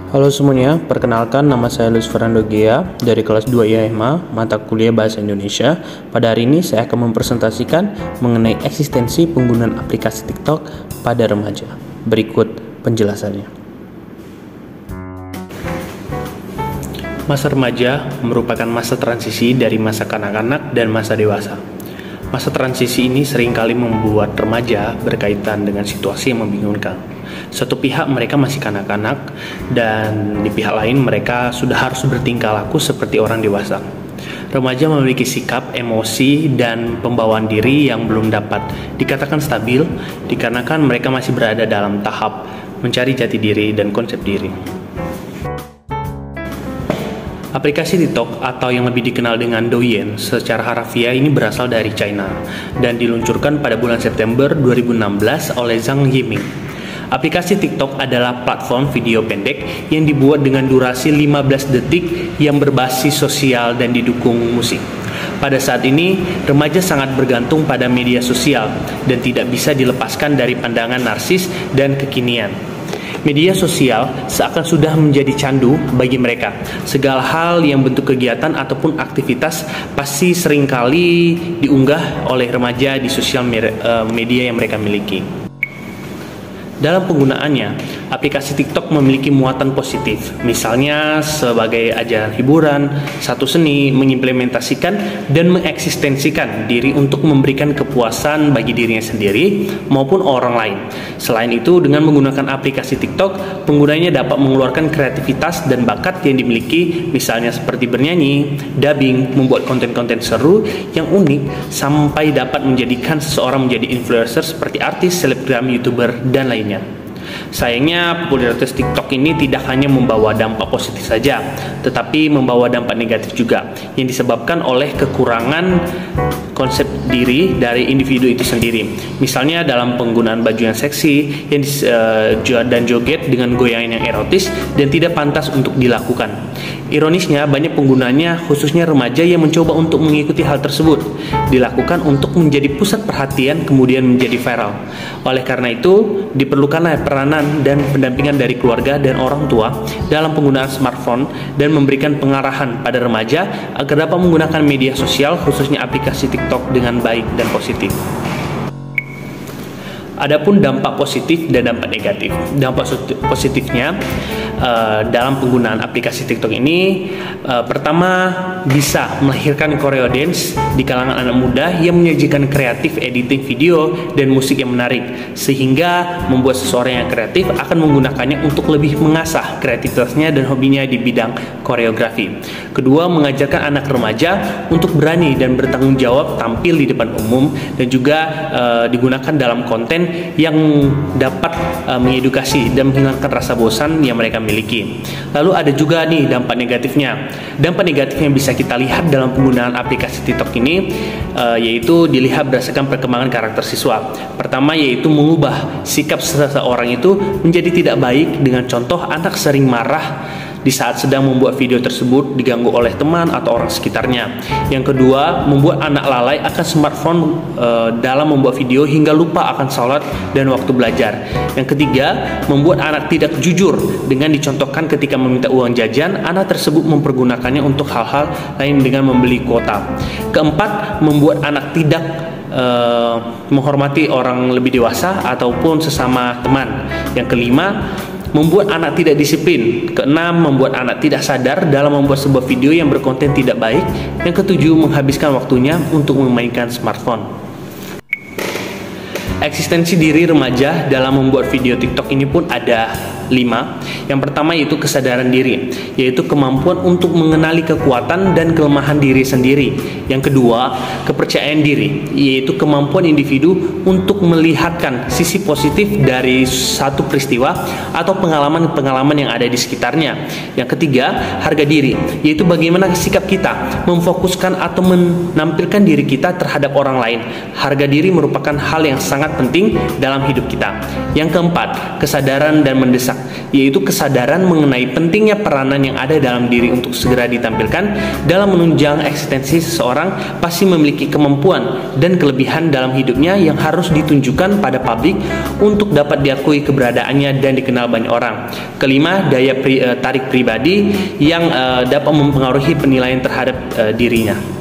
Halo semuanya, perkenalkan nama saya Luis Fernando Gea dari kelas 2 IAMA, mata kuliah Bahasa Indonesia. Pada hari ini saya akan mempresentasikan mengenai eksistensi penggunaan aplikasi TikTok pada remaja. Berikut penjelasannya. Masa remaja merupakan masa transisi dari masa kanak-kanak dan masa dewasa. Masa transisi ini seringkali membuat remaja berkaitan dengan situasi yang membingungkan. Satu pihak mereka masih kanak-kanak dan di pihak lain mereka sudah harus bertingkah laku seperti orang dewasa. Remaja memiliki sikap, emosi, dan pembawaan diri yang belum dapat dikatakan stabil dikarenakan mereka masih berada dalam tahap mencari jati diri dan konsep diri. Aplikasi TikTok atau yang lebih dikenal dengan Douyin secara harafiah ini berasal dari China dan diluncurkan pada bulan September 2016 oleh Zhang Yiming. Aplikasi TikTok adalah platform video pendek yang dibuat dengan durasi 15 detik yang berbasis sosial dan didukung musik. Pada saat ini, remaja sangat bergantung pada media sosial dan tidak bisa dilepaskan dari pandangan narsis dan kekinian. Media sosial seakan sudah menjadi candu bagi mereka. Segala hal yang bentuk kegiatan ataupun aktivitas pasti seringkali diunggah oleh remaja di sosial media yang mereka miliki. Dalam penggunaannya, aplikasi TikTok memiliki muatan positif, misalnya sebagai ajaran hiburan, satu seni, mengimplementasikan dan mengeksistensikan diri untuk memberikan kepuasan bagi dirinya sendiri maupun orang lain. Selain itu, dengan menggunakan aplikasi TikTok, penggunanya dapat mengeluarkan kreativitas dan bakat yang dimiliki, misalnya seperti bernyanyi, dubbing, membuat konten-konten seru yang unik, sampai dapat menjadikan seseorang menjadi influencer seperti artis, selebgram, YouTuber, dan lainnya. Sayangnya, popularitas TikTok ini tidak hanya membawa dampak positif saja, tetapi membawa dampak negatif juga, yang disebabkan oleh kekurangan konsep diri dari individu itu sendiri. Misalnya dalam penggunaan baju yang seksi dan joget dengan goyangan yang erotis dan tidak pantas untuk dilakukan. Ironisnya, banyak penggunanya, khususnya remaja, yang mencoba untuk mengikuti hal tersebut, dilakukan untuk menjadi pusat perhatian kemudian menjadi viral. Oleh karena itu, diperlukanlah peranan dan pendampingan dari keluarga dan orang tua dalam penggunaan smartphone dan memberikan pengarahan pada remaja agar dapat menggunakan media sosial, khususnya aplikasi TikTok, dengan baik dan positif. Adapun dampak positif dan dampak negatif. Dampak positifnya dalam penggunaan aplikasi TikTok ini, pertama, bisa melahirkan choreo dance di kalangan anak muda yang menyajikan kreatif editing video dan musik yang menarik, sehingga membuat seseorang yang kreatif akan menggunakannya untuk lebih mengasah kreativitasnya dan hobinya di bidang koreografi. Kedua, mengajarkan anak remaja untuk berani dan bertanggung jawab tampil di depan umum dan juga digunakan dalam konten yang dapat mengedukasi dan menghilangkan rasa bosan yang mereka miliki. Lalu ada juga nih dampak negatifnya. Dampak negatif yang bisa kita lihat dalam penggunaan aplikasi TikTok ini yaitu dilihat berdasarkan perkembangan karakter siswa. Pertama, yaitu mengubah sikap seseorang itu menjadi tidak baik, dengan contoh anak sering marah di saat sedang membuat video tersebut diganggu oleh teman atau orang sekitarnya. Yang kedua, membuat anak lalai akan smartphone dalam membuat video hingga lupa akan sholat dan waktu belajar. Yang ketiga, membuat anak tidak jujur dengan dicontohkan ketika meminta uang jajan, anak tersebut mempergunakannya untuk hal-hal lain dengan membeli kuota. Keempat, membuat anak tidak menghormati orang lebih dewasa ataupun sesama teman. Yang kelima, membuat anak tidak disiplin. Keenam, membuat anak tidak sadar dalam membuat sebuah video yang berkonten tidak baik. Yang ketujuh, menghabiskan waktunya untuk memainkan smartphone. Eksistensi diri remaja dalam membuat video TikTok ini pun ada 5. Yang pertama yaitu kesadaran diri, yaitu kemampuan untuk mengenali kekuatan dan kelemahan diri sendiri. Yang kedua, kepercayaan diri, yaitu kemampuan individu untuk melihatkan sisi positif dari satu peristiwa atau pengalaman-pengalaman yang ada di sekitarnya. Yang ketiga, harga diri, yaitu bagaimana sikap kita memfokuskan atau menampilkan diri kita terhadap orang lain. Harga diri merupakan hal yang sangat penting dalam hidup kita. Yang keempat, kesadaran dan mendesak, yaitu kesadaran mengenai pentingnya peranan yang ada dalam diri untuk segera ditampilkan dalam menunjang eksistensi seseorang pasti memiliki kemampuan dan kelebihan dalam hidupnya yang harus ditunjukkan pada publik untuk dapat diakui keberadaannya dan dikenal banyak orang. Kelima, daya tarik pribadi yang dapat mempengaruhi penilaian terhadap dirinya.